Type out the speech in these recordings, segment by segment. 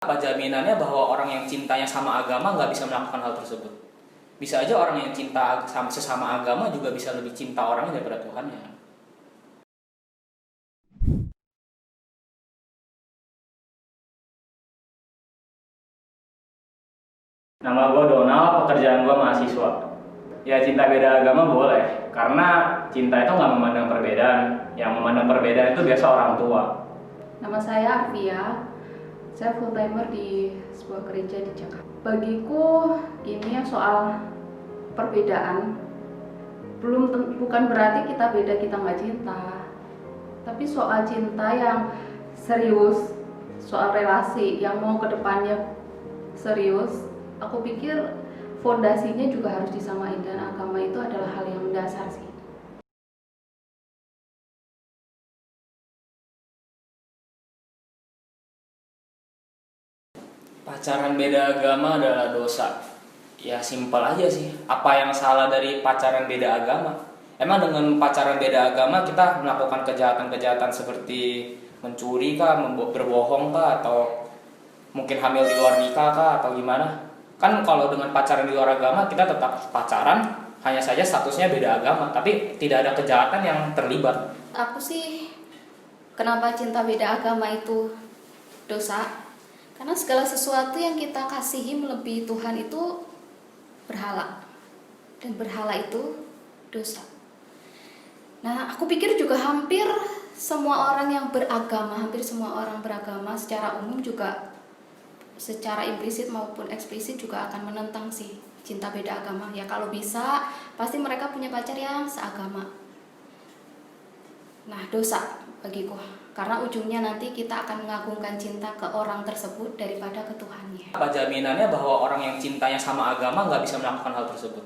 Apa jaminannya bahwa orang yang cintanya sama agama nggak bisa melakukan hal tersebut? Bisa aja orang yang cinta sesama agama juga bisa lebih cinta orangnya daripada Tuhannya. Nama gue Donald, pekerjaan gue mahasiswa. Ya cinta beda agama boleh, karena cinta itu nggak memandang perbedaan. Yang memandang perbedaan itu biasa orang tua. Nama saya Arvia, saya full timer di sebuah gereja di Jakarta. Bagiku ini soal perbedaan bukan berarti kita beda kita nggak cinta, tapi soal cinta yang serius, soal relasi yang mau kedepannya serius. Aku pikir fondasinya juga harus disamain, dan agama itu adalah hal yang mendasar sih. Pacaran beda agama adalah dosa. Ya simpel aja sih. Apa yang salah dari pacaran beda agama? Emang dengan pacaran beda agama kita melakukan kejahatan-kejahatan seperti mencuri kah, berbohong kah, atau mungkin hamil di luar nikah kah, atau gimana? Kan kalau dengan pacaran di luar agama kita tetap pacaran, hanya saja statusnya beda agama, tapi tidak ada kejahatan yang terlibat. Aku sih, kenapa cinta beda agama itu dosa? Karena segala sesuatu yang kita kasihi melebihi Tuhan itu berhala, dan berhala itu dosa. Nah, aku pikir juga hampir semua orang yang beragama, hampir semua orang beragama secara umum juga secara implisit maupun eksplisit juga akan menentang sih cinta beda agama. Ya kalau bisa, pasti mereka punya pacar yang seagama. Nah, dosa bagiku, karena ujungnya nanti kita akan mengagungkan cinta ke orang tersebut daripada ke Tuhannya. Apa jaminannya bahwa orang yang cintanya sama agama nggak bisa melakukan hal tersebut?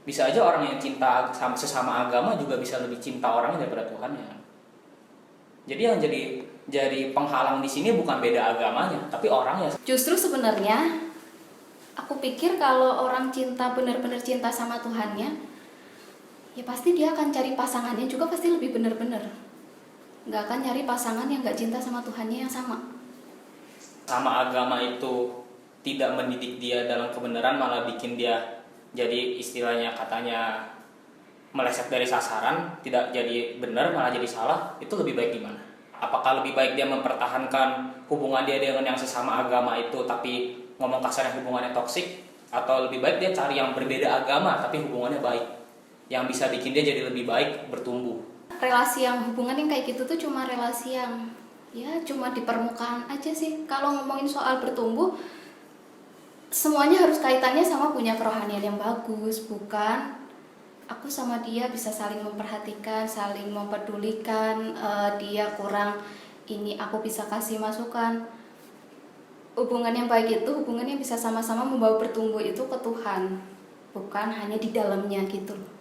Bisa aja orang yang cinta sesama agama juga bisa lebih cinta orangnya daripada Tuhannya. Jadi yang jadi penghalang di sini bukan beda agamanya, tapi orangnya. Justru sebenarnya aku pikir kalau orang cinta benar-benar cinta sama Tuhannya, ya pasti dia akan cari pasangannya juga pasti lebih benar-benar. Nggak akan nyari pasangan yang nggak cinta sama Tuhannya yang sama. Sama agama itu tidak mendidik dia dalam kebenaran, malah bikin dia jadi istilahnya katanya meleset dari sasaran, tidak jadi benar malah jadi salah. Itu lebih baik gimana? Apakah lebih baik dia mempertahankan hubungan dia dengan yang sesama agama itu tapi ngomong kasarnya hubungannya toksik, atau lebih baik dia cari yang berbeda agama tapi hubungannya baik, yang bisa bikin dia jadi lebih baik, bertumbuh? Relasi yang hubungan yang kayak gitu tuh cuma relasi yang ya cuma di permukaan aja sih. Kalau ngomongin soal bertumbuh, semuanya harus kaitannya sama punya kerohanian yang bagus, bukan aku sama dia bisa saling memperhatikan, saling mempedulikan, dia kurang ini aku bisa kasih masukan. Hubungan yang baik itu hubungan yang bisa sama-sama membawa bertumbuh itu ke Tuhan, bukan hanya di dalamnya gitu loh.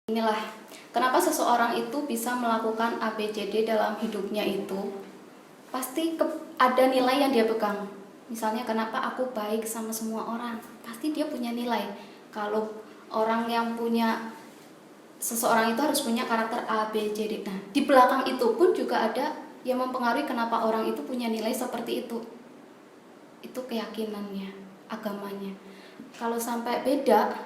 Inilah kenapa seseorang itu bisa melakukan ABCD dalam hidupnya itu. Pasti ada nilai yang dia pegang. Misalnya kenapa aku baik sama semua orang, pasti dia punya nilai. Kalau orang yang punya, seseorang itu harus punya karakter A, B, C, D. Nah, di belakang itu pun juga ada yang mempengaruhi kenapa orang itu punya nilai seperti itu. Itu keyakinannya, agamanya. Kalau sampai beda,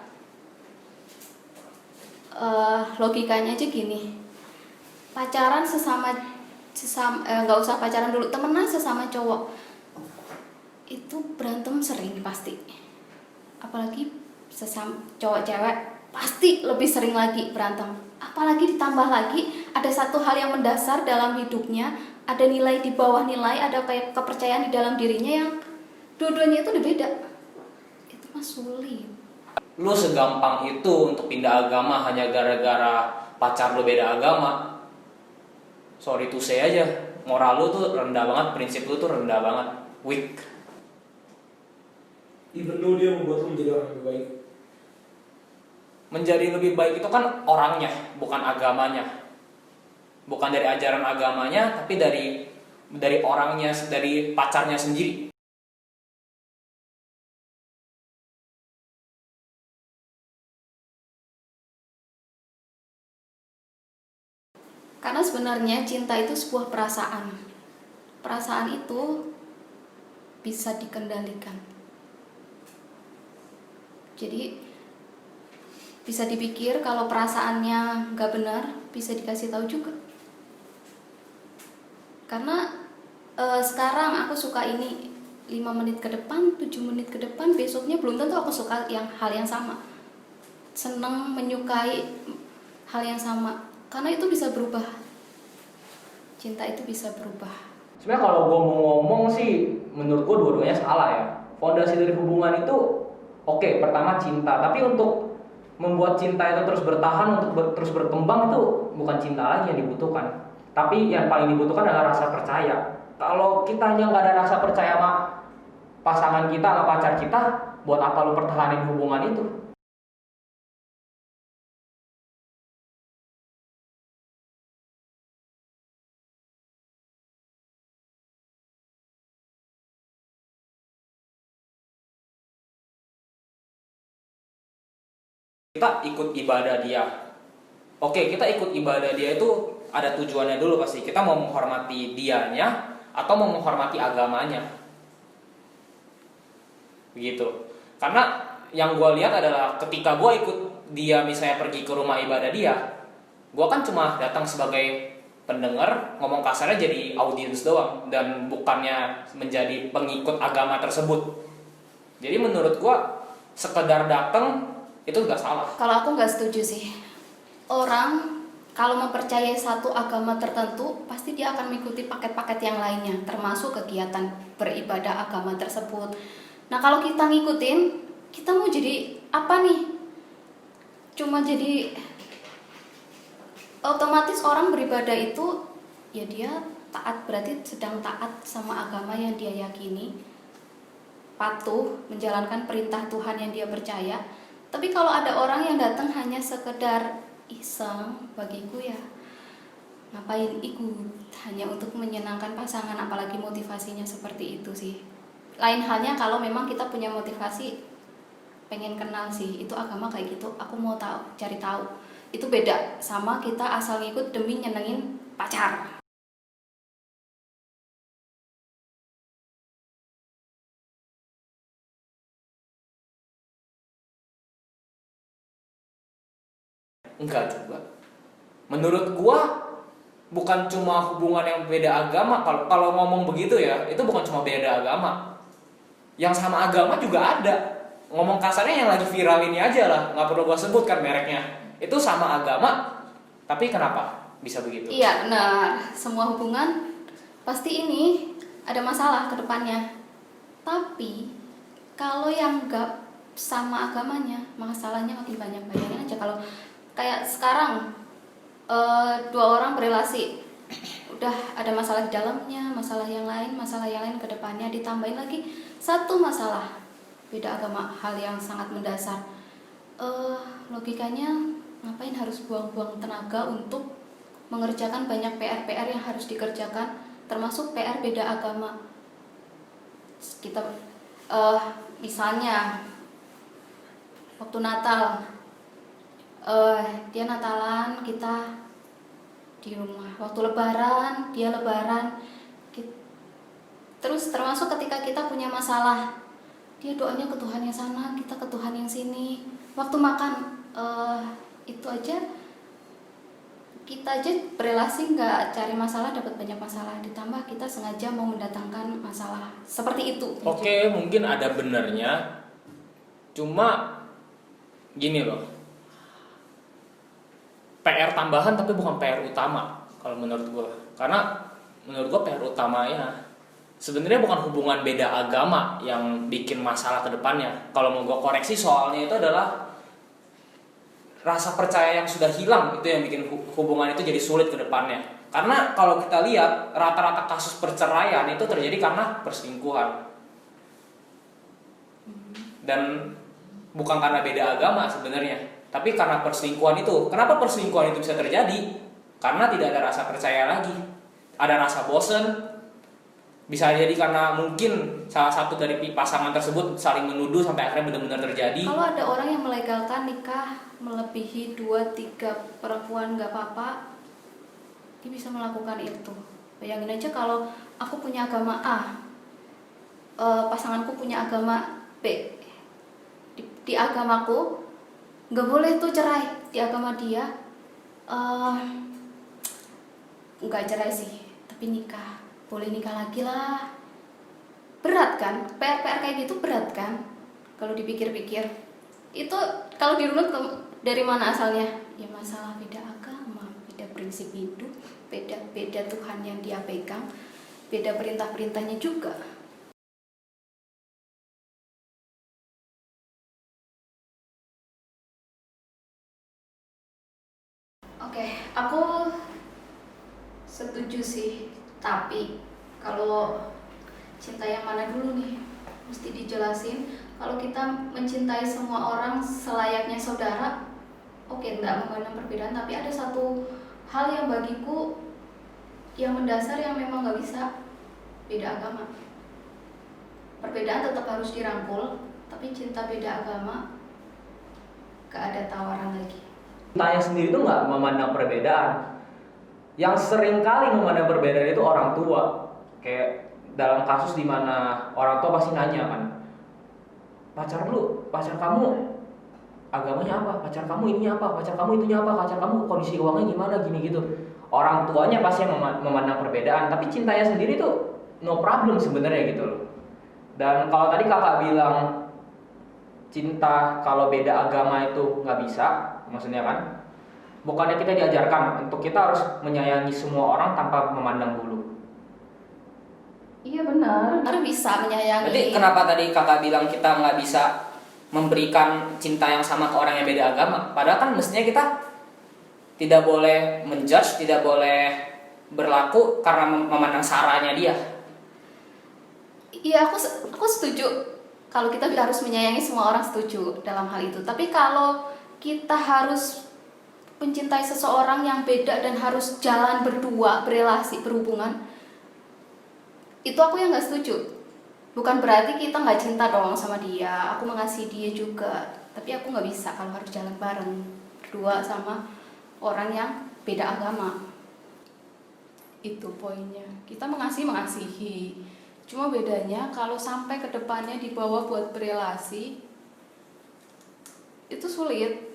logikanya aja gini, pacaran sesama nggak usah pacaran dulu, temenan sesama cowok itu berantem sering pasti, apalagi sesama cowok cewek pasti lebih sering lagi berantem. Apalagi ditambah lagi ada satu hal yang mendasar dalam hidupnya, ada nilai di bawah nilai, ada kayak kepercayaan di dalam dirinya yang dua-duanya itu udah beda. Itu mah sulit. Lu segampang itu untuk pindah agama hanya gara-gara pacar lu beda agama? Sorry to say aja, moral lu tuh rendah banget, prinsip lu tuh rendah banget, weak. Even though dia membuat lu menjadi orang yang lebih baik. Menjadi lebih baik itu kan orangnya, bukan agamanya. Bukan dari ajaran agamanya, tapi dari orangnya, dari pacarnya sendiri. Karena sebenarnya cinta itu sebuah perasaan. Perasaan itu bisa dikendalikan. Jadi bisa dipikir kalau perasaannya nggak benar, bisa dikasih tahu juga. Karena sekarang aku suka ini 5 menit ke depan, 7 menit ke depan, besoknya belum tentu aku suka hal yang sama. Senang, menyukai hal yang sama. Karena itu bisa berubah. Cinta itu bisa berubah. Sebenarnya kalau gue mau ngomong sih, menurut gue dua-duanya salah ya. Fondasi dari hubungan itu, oke, pertama cinta. Tapi untuk membuat cinta itu terus bertahan, untuk terus berkembang itu bukan cinta lagi yang dibutuhkan. Tapi yang paling dibutuhkan adalah rasa percaya. Kalau kitanya nggak ada rasa percaya sama pasangan kita, sama pacar kita, buat apa lu pertahanin hubungan itu? Kita ikut ibadah dia. Oke, kita ikut ibadah dia itu ada tujuannya dulu pasti. Kita mau menghormati dianya atau mau menghormati agamanya. Begitu. Karena yang gue lihat adalah ketika gue ikut dia misalnya pergi ke rumah ibadah dia, gue kan cuma datang sebagai pendengar, ngomong kasarnya jadi audiens doang dan bukannya menjadi pengikut agama tersebut. Jadi menurut gue sekedar datang itu nggak salah. Kalau aku nggak setuju sih. Orang kalau mempercayai satu agama tertentu, pasti dia akan mengikuti paket-paket yang lainnya, termasuk kegiatan beribadah agama tersebut. Nah, kalau kita ngikutin, kita mau jadi apa nih? Cuma jadi otomatis orang beribadah itu ya dia taat, berarti sedang taat sama agama yang dia yakini, patuh menjalankan perintah Tuhan yang dia percaya. Tapi kalau ada orang yang datang hanya sekedar iseng, bagiku ya ngapain ikut, hanya untuk menyenangkan pasangan, apalagi motivasinya seperti itu sih. Lain halnya kalau memang kita punya motivasi pengen kenal sih, itu agama kayak gitu, aku mau tahu, cari tahu. Itu beda sama kita asal ngikut demi nyenengin pacar. Enggak juga. Menurut gua bukan cuma hubungan yang beda agama. Kalau ngomong begitu ya, itu bukan cuma beda agama. Yang sama agama juga ada. Ngomong kasarnya yang lagi viral ini aja lah, nggak perlu gua sebutkan mereknya. Itu sama agama, tapi kenapa bisa begitu? Iya, benar. Semua hubungan pasti ini ada masalah ke depannya. Tapi kalau yang nggak sama agamanya, masalahnya makin banyak. Bayangin aja kalau kayak sekarang 2 orang berelasi, udah ada masalah di dalamnya, masalah yang lain ke depannya, ditambahin lagi satu masalah beda agama, hal yang sangat mendasar. Logikanya ngapain harus buang-buang tenaga untuk mengerjakan banyak PR yang harus dikerjakan, termasuk PR beda agama. Kita misalnya waktu Natal, dia Natalan, kita di rumah. Waktu Lebaran, dia Lebaran. Terus termasuk ketika kita punya masalah, dia doanya ke Tuhan yang sana, kita ke Tuhan yang sini. Waktu makan, itu aja kita aja berelasi nggak cari masalah, dapat banyak masalah. Ditambah kita sengaja mau mendatangkan masalah. Seperti itu. Oke, mungkin ada benernya. Cuma gini loh, PR tambahan tapi bukan PR utama kalau menurut gue. Karena menurut gue PR utamanya sebenarnya bukan hubungan beda agama yang bikin masalah ke depannya. Kalau mau gue koreksi soalnya itu adalah rasa percaya yang sudah hilang, itu yang bikin hubungan itu jadi sulit ke depannya. Karena kalau kita lihat rata-rata kasus perceraian itu terjadi karena perselingkuhan. Dan bukan karena beda agama sebenarnya, tapi karena perselingkuhan itu. Kenapa perselingkuhan itu bisa terjadi? Karena tidak ada rasa percaya lagi. Ada rasa bosen. Bisa jadi karena mungkin salah satu dari pasangan tersebut saling menuduh sampai akhirnya benar-benar terjadi. Kalau ada orang yang melegalkan nikah melebihi 2-3 perempuan nggak apa-apa, dia bisa melakukan itu. Bayangin aja kalau aku punya agama A, pasanganku punya agama B. Di agamaku nggak boleh tuh cerai, di agama dia nggak cerai sih, tapi nikah, boleh nikah lagi lah. Berat kan, PR kayak gitu berat kan, kalau dipikir-pikir. Itu kalau dirunut dari mana asalnya? Ya masalah beda agama, beda prinsip hidup, beda Tuhan yang dia pegang, beda perintah-perintahnya juga. Oke, aku setuju sih, tapi kalau cinta yang mana dulu nih? Mesti dijelasin. Kalau kita mencintai semua orang selayaknya saudara, oke, enggak memandang perbedaan, tapi ada satu hal yang bagiku yang mendasar yang memang nggak bisa, beda agama. Perbedaan tetap harus dirangkul, tapi cinta beda agama gak ada tawaran lagi. Cintanya sendiri itu nggak memandang perbedaan. Yang sering kali memandang perbedaan itu orang tua. Kayak dalam kasus dimana orang tua pasti nanya kan, pacar kamu agamanya apa, pacar kamu ininya apa, pacar kamu itunya apa, pacar kamu kondisi keuangannya gimana, gini gitu. Orang tuanya pasti yang memandang perbedaan, tapi cintanya sendiri tuh no problem sebenarnya gitu loh. Dan kalau tadi kakak bilang cinta kalau beda agama itu nggak bisa, maksudnya kan, bukannya kita diajarkan untuk kita harus menyayangi semua orang tanpa memandang bulu. Iya benar. Harus bisa menyayangi. Berarti kenapa tadi kakak bilang kita nggak bisa memberikan cinta yang sama ke orang yang beda agama? Padahal kan mestinya kita tidak boleh menjudge, tidak boleh berlaku karena memandang saranya dia. Iya, aku setuju. Kalau kita harus menyayangi semua orang, setuju dalam hal itu. Tapi kalau kita harus mencintai seseorang yang beda dan harus jalan berdua, berelasi, berhubungan, itu aku yang nggak setuju. Bukan berarti kita nggak cinta dong sama dia. Aku mengasihi dia juga. Tapi aku nggak bisa kalau harus jalan bareng berdua sama orang yang beda agama. Itu poinnya. Kita mengasihi. Cuma bedanya kalau sampai ke depannya dibawa buat berelasi, itu sulit.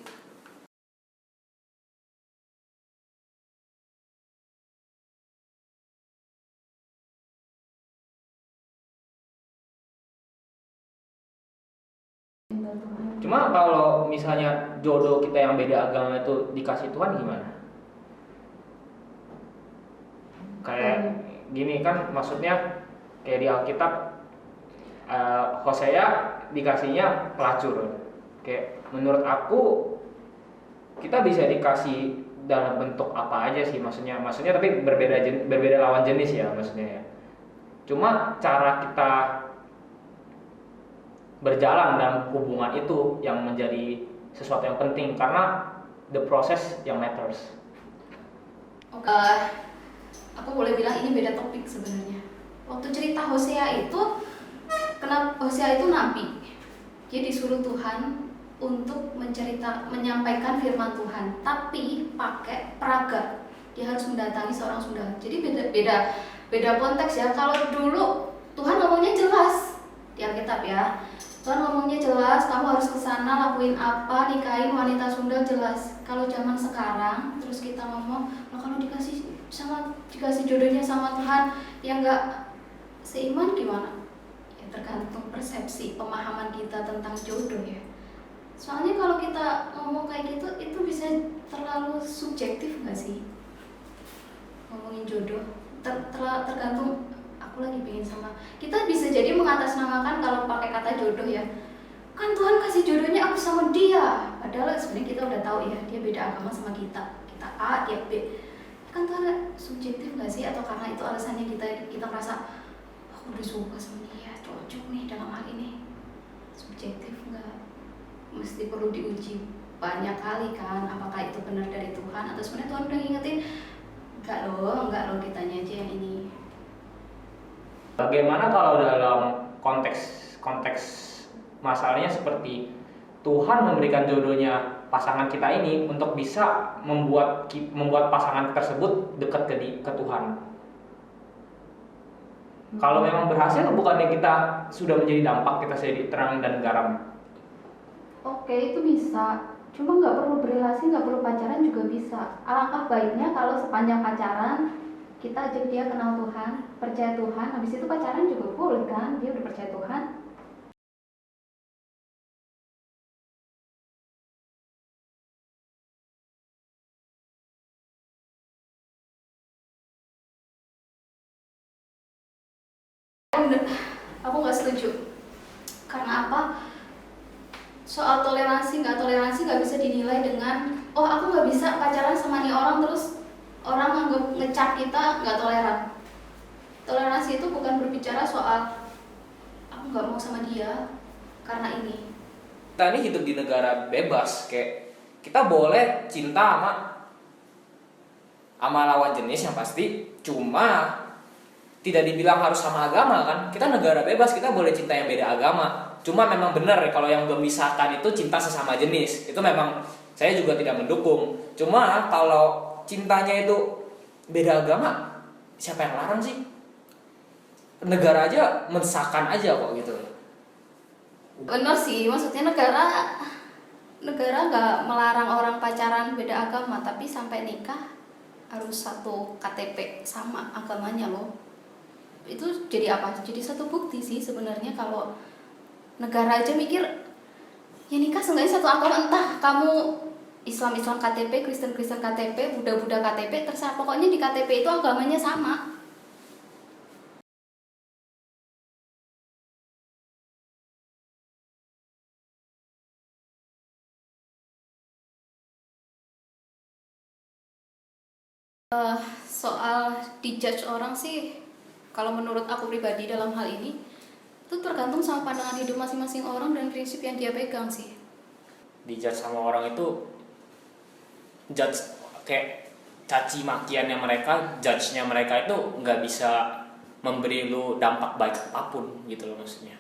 Cuma kalau misalnya jodoh kita yang beda agama itu dikasih Tuhan gimana? Kayak gini kan, maksudnya kayak di Alkitab, Hosea dikasihnya pelacur. Kayak menurut aku kita bisa dikasih dalam bentuk apa aja sih, maksudnya tapi berbeda lawan jenis ya maksudnya ya. Cuma cara kita berjalan dalam hubungan itu yang menjadi sesuatu yang penting, karena the process yang matters. Aku boleh bilang ini beda topik sebenarnya. Waktu cerita Hosea itu, kenapa Hosea itu nabi? Dia disuruh Tuhan untuk menyampaikan firman Tuhan, tapi pakai peraga. Dia harus mendatangi seorang saudara. Jadi beda konteks ya. Kalau dulu Tuhan ngomongnya jelas di Alkitab ya. Tuhan ngomongnya jelas, kamu harus kesana lakuin apa, nikahin wanita Sunda, jelas. Kalau zaman sekarang terus kita ngomong, kalau dikasih jodohnya sama Tuhan yang nggak seiman gimana? Ya tergantung persepsi, pemahaman kita tentang jodoh ya. Soalnya kalau kita ngomong kayak gitu, itu bisa terlalu subjektif nggak sih? Ngomongin jodoh, tergantung. Aku lagi pengen sama, kita bisa jadi mengatasnamakan kalau pakai kata jodoh ya, kan Tuhan kasih jodohnya aku sama dia, padahal sebenarnya kita udah tahu ya dia beda agama sama kita A, dia B. Kan Tuhan subjektif nggak sih? Atau karena itu alasannya kita merasa aku udah suka sama dia, cocok nih dalam hal ini. Subjektif nggak? Mesti perlu diuji banyak kali kan, apakah itu benar dari Tuhan atau sebenarnya Tuhan udah ngingetin enggak loh, kitanya aja yang ini. Bagaimana kalau dalam konteks masalahnya seperti Tuhan memberikan jodohnya pasangan kita ini untuk bisa membuat pasangan tersebut dekat ke Tuhan. Kalau memang berhasil, bukannya kita sudah menjadi dampak, kita jadi terang dan garam. Oke, itu bisa. Cuma nggak perlu berrelasi, nggak perlu pacaran juga bisa. Alangkah baiknya kalau sepanjang pacaran kita ajak dia kenal Tuhan, percaya Tuhan. Habis itu pacaran juga boleh kan? Dia udah percaya Tuhan. Aku nggak setuju. Karena apa? Soal toleransi nggak bisa dinilai dengan oh aku nggak bisa pacaran sama nih orang terus orang nganggap ngecap kita nggak toleran. Toleransi itu bukan berbicara soal aku nggak mau sama dia karena ini. Kita ini hidup di negara bebas, kayak kita boleh cinta sama lawan jenis yang pasti, cuma tidak dibilang harus sama agama kan. Kita negara bebas, kita boleh cinta yang beda agama. Cuma memang benar kalau yang memisahkan itu cinta sesama jenis. Itu memang saya juga tidak mendukung. Cuma kalau cintanya itu beda agama, siapa yang larang sih? Negara aja mensahkan aja kok gitu. Benar sih, maksudnya negara nggak melarang orang pacaran beda agama, tapi sampai nikah harus satu KTP sama agamanya loh. Itu jadi apa? Jadi satu bukti sih sebenarnya kalau negara aja mikir ya nikah seenggaknya satu agama, entah kamu Islam KTP, Kristen KTP, Buddha KTP, terserah, pokoknya di KTP itu agamanya sama. Soal dijudge orang sih, kalau menurut aku pribadi dalam hal ini itu tergantung sama pandangan hidup masing-masing orang dan prinsip yang dia pegang sih. Dijudge sama orang itu judge kayak caci makiannya mereka, judge-nya mereka itu nggak bisa memberi lu dampak baik apapun gitu loh maksudnya.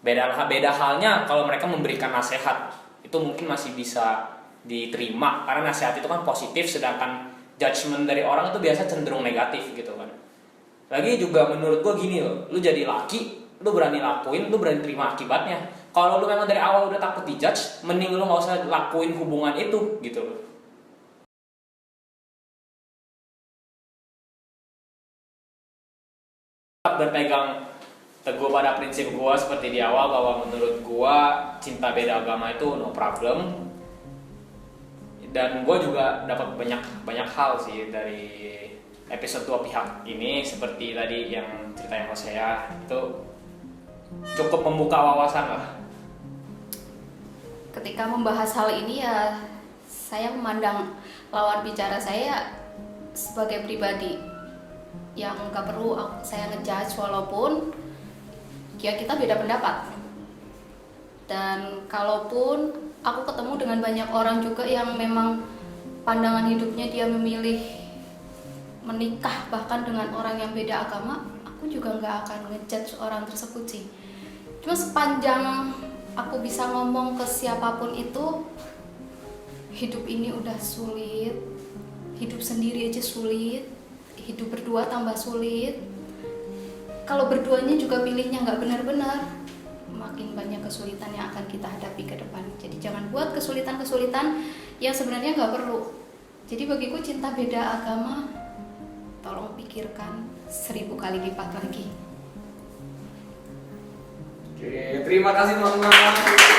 Beda halnya kalau mereka memberikan nasihat, itu mungkin masih bisa diterima karena nasihat itu kan positif, sedangkan judgement dari orang itu biasa cenderung negatif gitu kan. Lagi juga menurut gua gini loh, lu jadi laki, lu berani lakuin, lu berani terima akibatnya. Kalau lu memang dari awal udah takut dijudge, mending lu nggak usah lakuin hubungan itu gitu loh. Berpegang teguh pada prinsip gua seperti di awal bahwa menurut gua cinta beda agama itu no problem. Dan gue juga dapat banyak hal sih dari episode 2 pihak ini, seperti tadi yang ceritanya Hosea itu cukup membuka wawasan lah. Ketika membahas hal ini ya saya memandang lawan bicara saya sebagai pribadi yang gak perlu saya ngejudge walaupun ya kita beda pendapat. Dan kalaupun aku ketemu dengan banyak orang juga yang memang pandangan hidupnya dia memilih menikah bahkan dengan orang yang beda agama, aku juga nggak akan ngejudge orang tersebut sih. Cuma sepanjang aku bisa ngomong ke siapapun itu, hidup ini udah sulit, hidup sendiri aja sulit, hidup berdua tambah sulit. Kalau berduanya juga pilihnya nggak benar-benar, makin banyak kesulitan yang akan kita hadapi ke depan. Jadi jangan buat kesulitan-kesulitan yang sebenarnya nggak perlu. Jadi bagiku cinta beda agama, tolong pikirkan 1000 kali lipat lagi. Oke, terima kasih teman-teman.